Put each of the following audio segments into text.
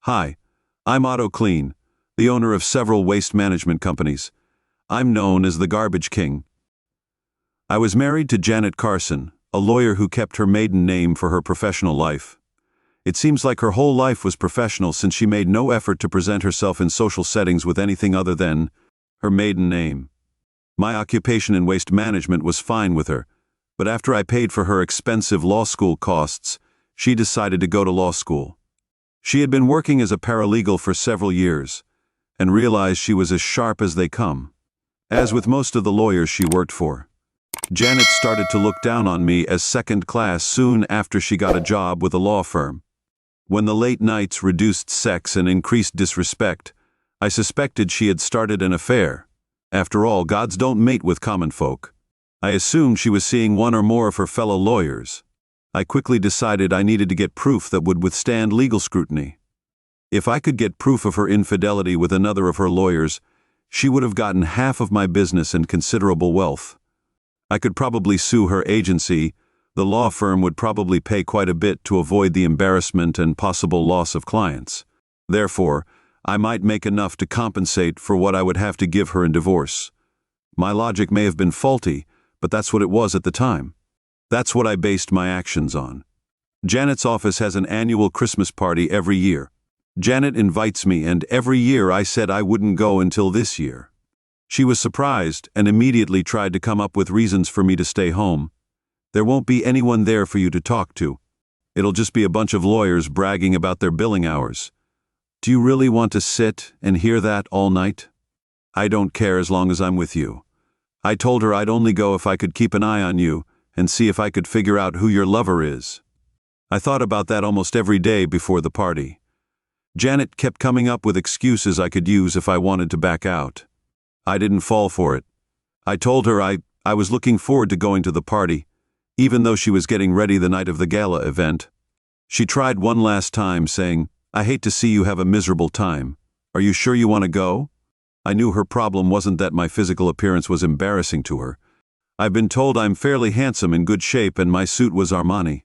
Hi, I'm Otto Clean, the owner of several waste management companies. I'm known as the Garbage King. I was married to Janet Carson, a lawyer who kept her maiden name for her professional life. It seems like her whole life was professional since she made no effort to present herself in social settings with anything other than her maiden name. My occupation in waste management was fine with her, but after I paid for her expensive law school costs, she decided to go to law school. She had been working as a paralegal for several years, and realized she was as sharp as they come. As with most of the lawyers she worked for, Janet started to look down on me as second class soon after she got a job with a law firm. When the late nights reduced sex and increased disrespect, I suspected she had started an affair. After all, gods don't mate with common folk. I assumed she was seeing one or more of her fellow lawyers. I quickly decided I needed to get proof that would withstand legal scrutiny. If I could get proof of her infidelity with another of her lawyers, she would have gotten half of my business and considerable wealth. I could probably sue her agency. The law firm would probably pay quite a bit to avoid the embarrassment and possible loss of clients. Therefore, I might make enough to compensate for what I would have to give her in divorce. My logic may have been faulty, but that's what it was at the time. That's what I based my actions on. Janet's office has an annual Christmas party every year. Janet invites me, and every year I said I wouldn't go until this year. She was surprised and immediately tried to come up with reasons for me to stay home. There won't be anyone there for you to talk to. It'll just be a bunch of lawyers bragging about their billing hours. Do you really want to sit and hear that all night? I don't care as long as I'm with you. I told her I'd only go if I could keep an eye on you and see if I could figure out who your lover is. I thought about that almost every day before the party. Janet kept coming up with excuses I could use if I wanted to back out. I didn't fall for it. I told her I was looking forward to going to the party, even though she was getting ready the night of the gala event. She tried one last time, saying, "I hate to see you have a miserable time. Are you sure you want to go?" I knew her problem wasn't that my physical appearance was embarrassing to her. I've been told I'm fairly handsome, in good shape, and my suit was Armani.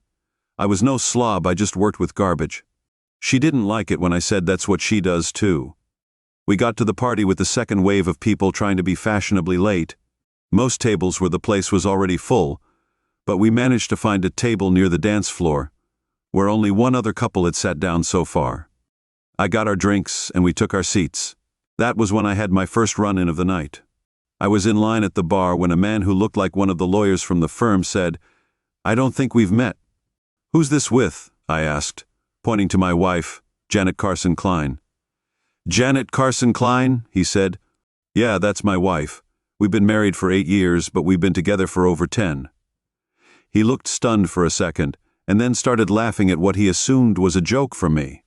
I was no slob, I just worked with garbage. She didn't like it when I said that's what she does too. We got to the party with the second wave of people trying to be fashionably late. Most tables where the place was already full, but we managed to find a table near the dance floor, where only one other couple had sat down so far. I got our drinks and we took our seats. That was when I had my first run-in of the night. I was in line at the bar when a man who looked like one of the lawyers from the firm said, "I don't think we've met." "Who's this with?" I asked, pointing to my wife, Janet Carson Klein. "Janet Carson Klein?" he said. "Yeah, that's my wife. We've been married for 8 years, but we've been together for over 10. He looked stunned for a second, and then started laughing at what he assumed was a joke from me.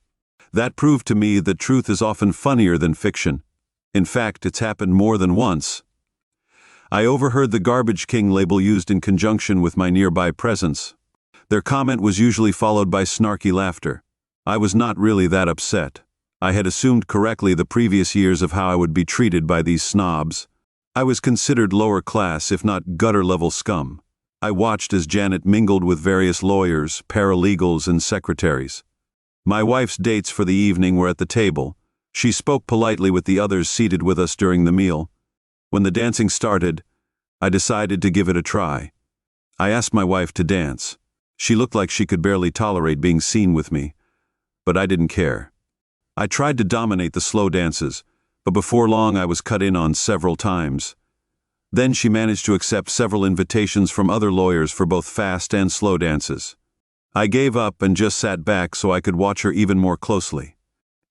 That proved to me that truth is often funnier than fiction. In fact, it's happened more than once. I overheard the Garbage King label used in conjunction with my nearby presence. Their comment was usually followed by snarky laughter. I was not really that upset. I had assumed correctly the previous years of how I would be treated by these snobs. I was considered lower class, if not gutter-level scum. I watched as Janet mingled with various lawyers, paralegals, and secretaries. My wife's dates for the evening were at the table. She spoke politely with the others seated with us during the meal. When the dancing started, I decided to give it a try. I asked my wife to dance. She looked like she could barely tolerate being seen with me, but I didn't care. I tried to dominate the slow dances, but before long I was cut in on several times. Then she managed to accept several invitations from other lawyers for both fast and slow dances. I gave up and just sat back so I could watch her even more closely.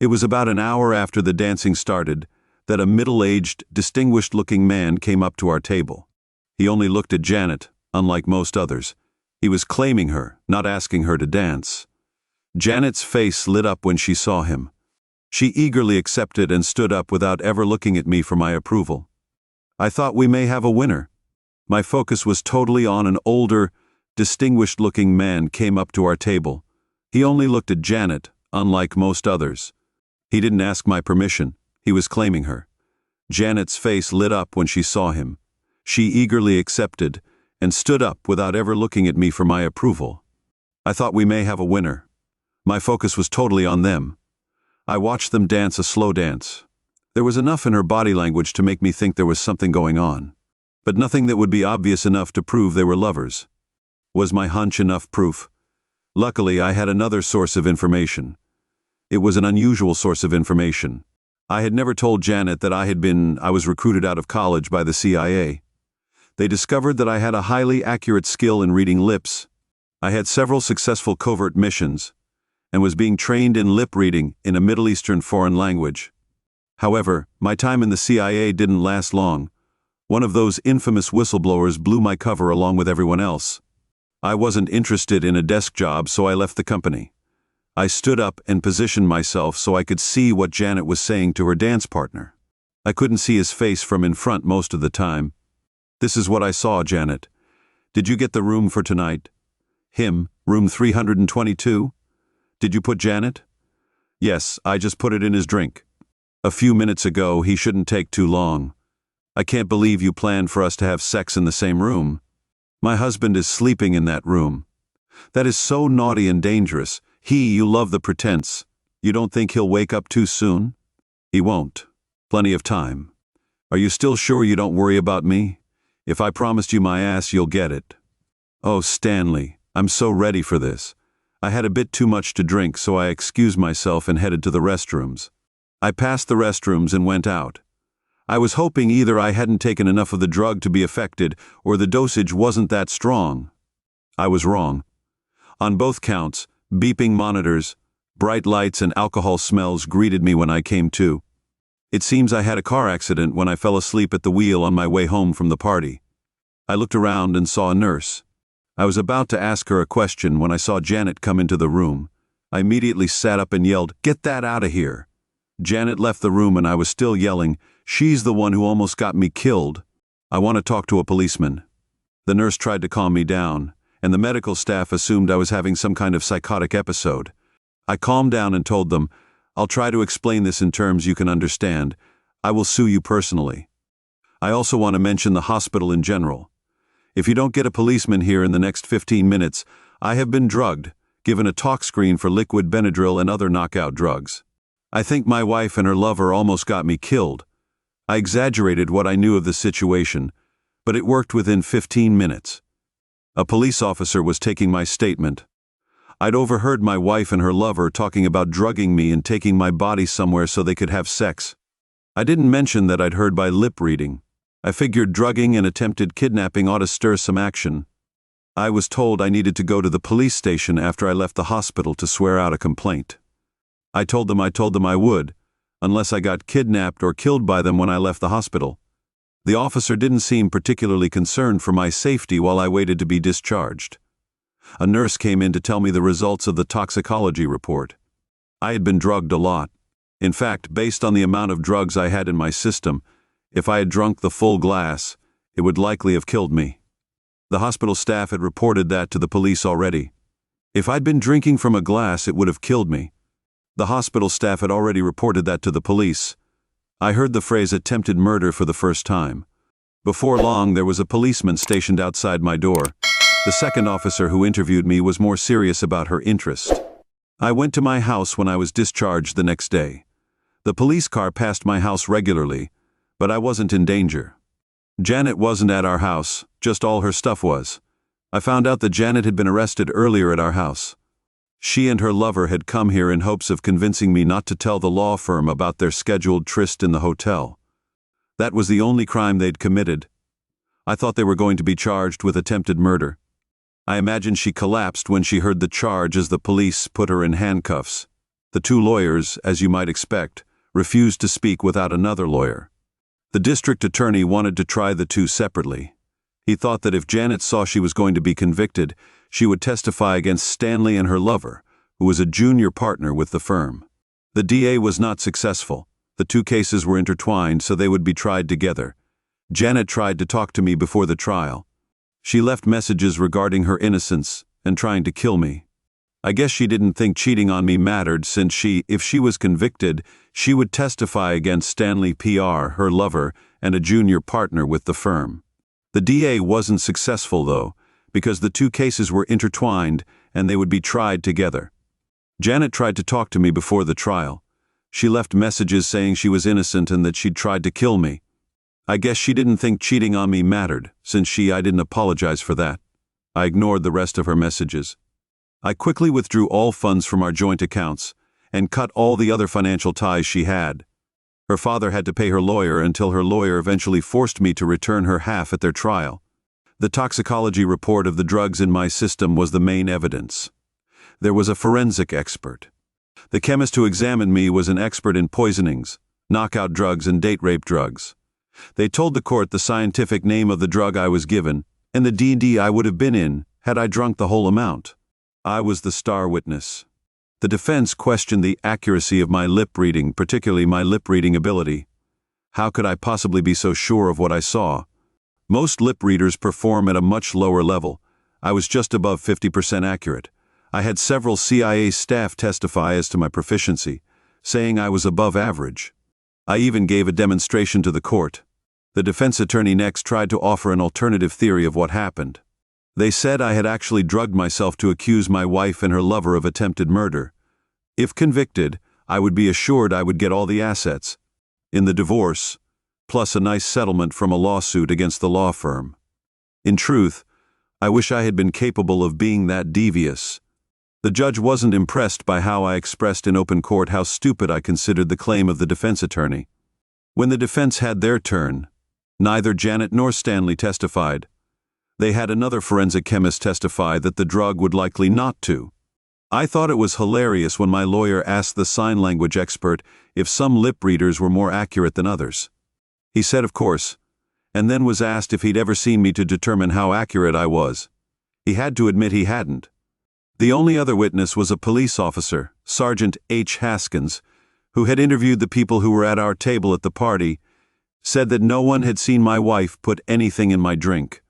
It was about an hour after the dancing started that a middle-aged, distinguished-looking man came up to our table. He only looked at Janet, unlike most others. He was claiming her, not asking her to dance. Janet's face lit up when she saw him. She eagerly accepted and stood up without ever looking at me for my approval. I thought we may have a winner. My focus was totally on an older, distinguished-looking man came up to our table. He only looked at Janet, unlike most others. He didn't ask my permission. He was claiming her. Janet's face lit up when she saw him. She eagerly accepted and stood up without ever looking at me for my approval. I thought we may have a winner. My focus was totally on them. I watched them dance a slow dance. There was enough in her body language to make me think there was something going on, but nothing that would be obvious enough to prove they were lovers. Was my hunch enough proof? Luckily, I had another source of information. It was an unusual source of information. I had never told Janet that I was recruited out of college by the CIA. They discovered that I had a highly accurate skill in reading lips. I had several successful covert missions, and was being trained in lip reading in a Middle Eastern foreign language. However, my time in the CIA didn't last long. One of those infamous whistleblowers blew my cover along with everyone else. I wasn't interested in a desk job, so I left the company. I stood up and positioned myself so I could see what Janet was saying to her dance partner. I couldn't see his face from in front most of the time. "This is what I saw, Janet. Did you get the room for tonight?" "Him, room 322? Did you put Janet?" "Yes, I just put it in his drink. A few minutes ago, he shouldn't take too long. I can't believe you planned for us to have sex in the same room. My husband is sleeping in that room. That is so naughty and dangerous. You love the pretense. You don't think he'll wake up too soon?" "He won't. Plenty of time. Are you still sure you don't worry about me? If I promised you my ass, you'll get it." "Oh, Stanley, I'm so ready for this. I had a bit too much to drink, so I excused myself and headed to the restrooms. I passed the restrooms and went out. I was hoping either I hadn't taken enough of the drug to be affected, or the dosage wasn't that strong. I was wrong. On both counts, beeping monitors, bright lights and alcohol smells greeted me when I came to. It seems I had a car accident when I fell asleep at the wheel on my way home from the party. I looked around and saw a nurse. I was about to ask her a question when I saw Janet come into the room. I immediately sat up and yelled, "Get that out of here!" Janet left the room and I was still yelling, "She's the one who almost got me killed. I want to talk to a policeman." The nurse tried to calm me down, and the medical staff assumed I was having some kind of psychotic episode. I calmed down and told them, "I'll try to explain this in terms you can understand. I will sue you personally. I also want to mention the hospital in general. If you don't get a policeman here in the next 15 minutes, I have been drugged, given a talk screen for liquid Benadryl and other knockout drugs. I think my wife and her lover almost got me killed. I exaggerated what I knew of the situation, but it worked within 15 minutes. A police officer was taking my statement. I'd overheard my wife and her lover talking about drugging me and taking my body somewhere so they could have sex. I didn't mention that I'd heard by lip reading. I figured drugging and attempted kidnapping ought to stir some action. I was told I needed to go to the police station after I left the hospital to swear out a complaint. I told them I would, unless I got kidnapped or killed by them when I left the hospital. The officer didn't seem particularly concerned for my safety while I waited to be discharged. A nurse came in to tell me the results of the toxicology report. I had been drugged a lot. In fact, based on the amount of drugs I had in my system, if I had drunk the full glass, it would likely have killed me. The hospital staff had reported that to the police already. If I'd been drinking from a glass, it would have killed me. The hospital staff had already reported that to the police. I heard the phrase attempted murder for the first time. Before long, there was a policeman stationed outside my door. The second officer who interviewed me was more serious about her interest. I went to my house when I was discharged the next day. The police car passed my house regularly, but I wasn't in danger. Janet wasn't at our house, just all her stuff was. I found out that Janet had been arrested earlier at our house. She and her lover had come here in hopes of convincing me not to tell the law firm about their scheduled tryst in the hotel. That was the only crime they'd committed. I thought they were going to be charged with attempted murder. I imagine she collapsed when she heard the charge as the police put her in handcuffs. The two lawyers, as you might expect, refused to speak without another lawyer. The district attorney wanted to try the two separately. He thought that if Janet saw she was going to be convicted, she would testify against Stanley and her lover, who was a junior partner with the firm. The DA was not successful. The two cases were intertwined, so they would be tried together. Janet tried to talk to me before the trial. She left messages regarding her innocence and trying to kill me. I guess she didn't think cheating on me mattered, since if she was convicted, she would testify against Stanley PR, her lover, and a junior partner with the firm. The DA wasn't successful, though, because the two cases were intertwined and they would be tried together. Janet tried to talk to me before the trial, She left messages saying she was innocent and that she'd tried to kill me. I guess she didn't think cheating on me mattered, since I didn't apologize for that. I ignored the rest of her messages. I quickly withdrew all funds from our joint accounts and cut all the other financial ties she had. Her father had to pay her lawyer until her lawyer eventually forced me to return her half at their trial. The toxicology report of the drugs in my system was the main evidence. There was a forensic expert. The chemist who examined me was an expert in poisonings, knockout drugs, and date rape drugs. They told the court the scientific name of the drug I was given and the D&D I would have been in had I drunk the whole amount. I was the star witness. The defense questioned the accuracy of my lip reading, particularly my lip reading ability. How could I possibly be so sure of what I saw? Most lip readers perform at a much lower level. I was just above 50% accurate. I had several CIA staff testify as to my proficiency, saying I was above average. I even gave a demonstration to the court. The defense attorney next tried to offer an alternative theory of what happened. They said I had actually drugged myself to accuse my wife and her lover of attempted murder. If convicted, I would be assured I would get all the assets in the divorce, plus a nice settlement from a lawsuit against the law firm. In truth, I wish I had been capable of being that devious. The judge wasn't impressed by how I expressed in open court how stupid I considered the claim of the defense attorney. When the defense had their turn, neither Janet nor Stanley testified. They had another forensic chemist testify that the drug would likely not to. I thought it was hilarious when my lawyer asked the sign language expert if some lip readers were more accurate than others. He said of course, and then was asked if he'd ever seen me to determine how accurate I was. He had to admit he hadn't. The only other witness was a police officer, Sergeant H. Haskins, who had interviewed the people who were at our table at the party, said that no one had seen my wife put anything in my drink.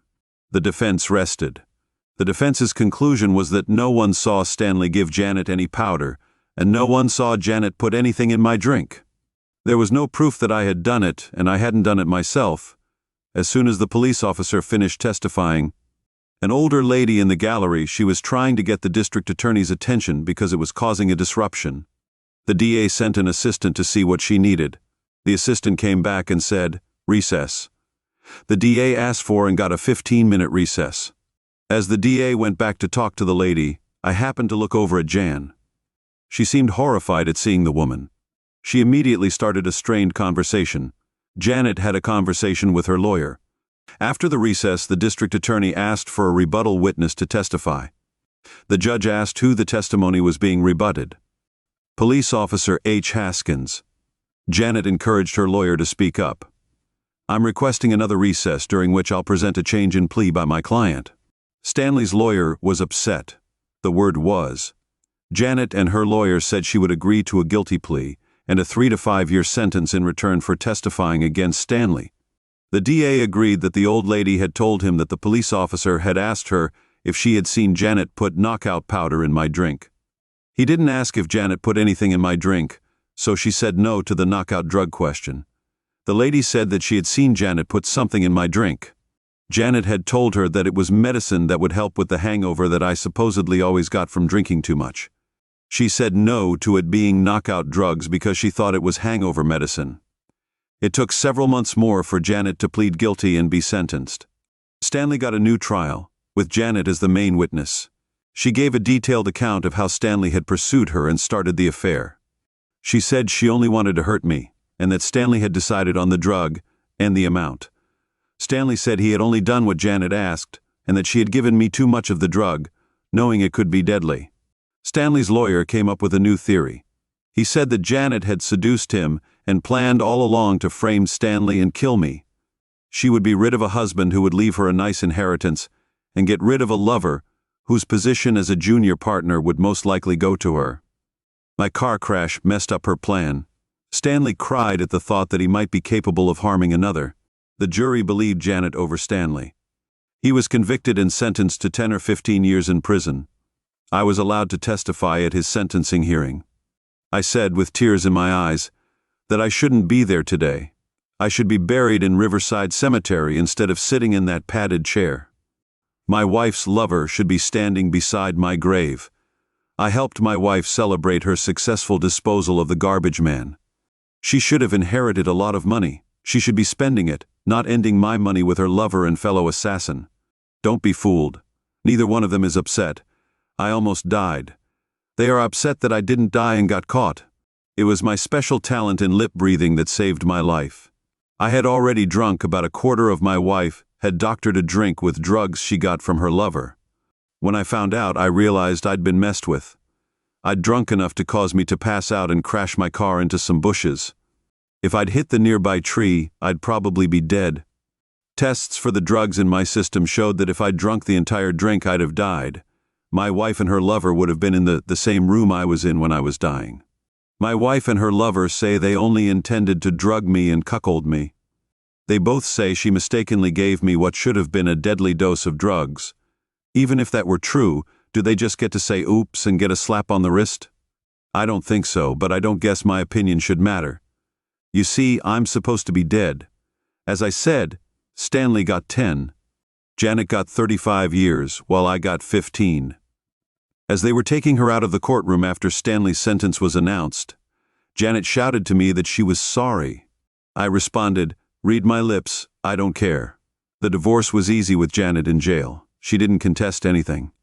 The defense rested. The defense's conclusion was that no one saw Stanley give Janet any powder, and no one saw Janet put anything in my drink. There was no proof that I had done it, and I hadn't done it myself. As soon as the police officer finished testifying, an older lady in the gallery, she was trying to get the district attorney's attention because it was causing a disruption. The DA sent an assistant to see what she needed. The assistant came back and said, "Recess." The DA asked for and got a 15-minute recess. As the DA went back to talk to the lady, I happened to look over at Jan. She seemed horrified at seeing the woman. She immediately started a strained conversation. Janet had a conversation with her lawyer. After the recess, the district attorney asked for a rebuttal witness to testify. The judge asked who the testimony was being rebutted. Police Officer H. Haskins. Janet encouraged her lawyer to speak up. "I'm requesting another recess during which I'll present a change in plea by my client." Stanley's lawyer was upset. The word was. Janet and her lawyer said she would agree to a guilty plea and a 3 to 5 year sentence in return for testifying against Stanley. The DA agreed that the old lady had told him that the police officer had asked her if she had seen Janet put knockout powder in my drink. He didn't ask if Janet put anything in my drink, so she said no to the knockout drug question. The lady said that she had seen Janet put something in my drink. Janet had told her that it was medicine that would help with the hangover that I supposedly always got from drinking too much. She said no to it being knockout drugs because she thought it was hangover medicine. It took several months more for Janet to plead guilty and be sentenced. Stanley got a new trial, with Janet as the main witness. She gave a detailed account of how Stanley had pursued her and started the affair. She said she only wanted to hurt me, and that Stanley had decided on the drug and the amount. Stanley said he had only done what Janet asked, and that she had given me too much of the drug, knowing it could be deadly. Stanley's lawyer came up with a new theory. He said that Janet had seduced him and planned all along to frame Stanley and kill me. She would be rid of a husband who would leave her a nice inheritance and get rid of a lover whose position as a junior partner would most likely go to her. My car crash messed up her plan. Stanley cried at the thought that he might be capable of harming another. The jury believed Janet over Stanley. He was convicted and sentenced to 10 or 15 years in prison. I was allowed to testify at his sentencing hearing. I said, with tears in my eyes, that I shouldn't be there today. I should be buried in Riverside Cemetery instead of sitting in that padded chair. My wife's lover should be standing beside my grave. I helped my wife celebrate her successful disposal of the garbage man. She should have inherited a lot of money. She should be spending it, not ending my money with her lover and fellow assassin. Don't be fooled. Neither one of them is upset. I almost died. They are upset that I didn't die and got caught. It was my special talent in lip breathing that saved my life. I had already drunk about a quarter of my wife had doctored a drink with drugs she got from her lover. When I found out, I realized I'd been messed with. I'd drunk enough to cause me to pass out and crash my car into some bushes. If I'd hit the nearby tree, I'd probably be dead. Tests for the drugs in my system showed that if I'd drunk the entire drink, I'd have died. My wife and her lover would have been in the same room I was in when I was dying. My wife and her lover say they only intended to drug me and cuckold me. They both say she mistakenly gave me what should have been a deadly dose of drugs. Even if that were true, do they just get to say oops and get a slap on the wrist? I don't think so, but I don't guess my opinion should matter. You see, I'm supposed to be dead. As I said, Stanley got 10. Janet got 35 years, while I got 15. As they were taking her out of the courtroom after Stanley's sentence was announced, Janet shouted to me that she was sorry. I responded, "Read my lips, I don't care." The divorce was easy with Janet in jail. She didn't contest anything.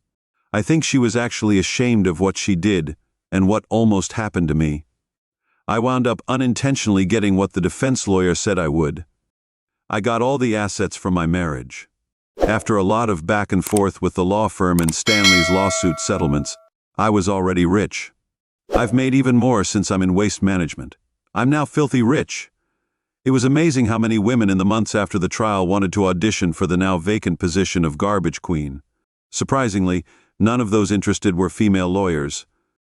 I think she was actually ashamed of what she did and what almost happened to me. I wound up unintentionally getting what the defense lawyer said I would. I got all the assets from my marriage. After a lot of back and forth with the law firm and Stanley's lawsuit settlements, I was already rich. I've made even more since I'm in waste management. I'm now filthy rich. It was amazing how many women in the months after the trial wanted to audition for the now vacant position of garbage queen. Surprisingly, none of those interested were female lawyers.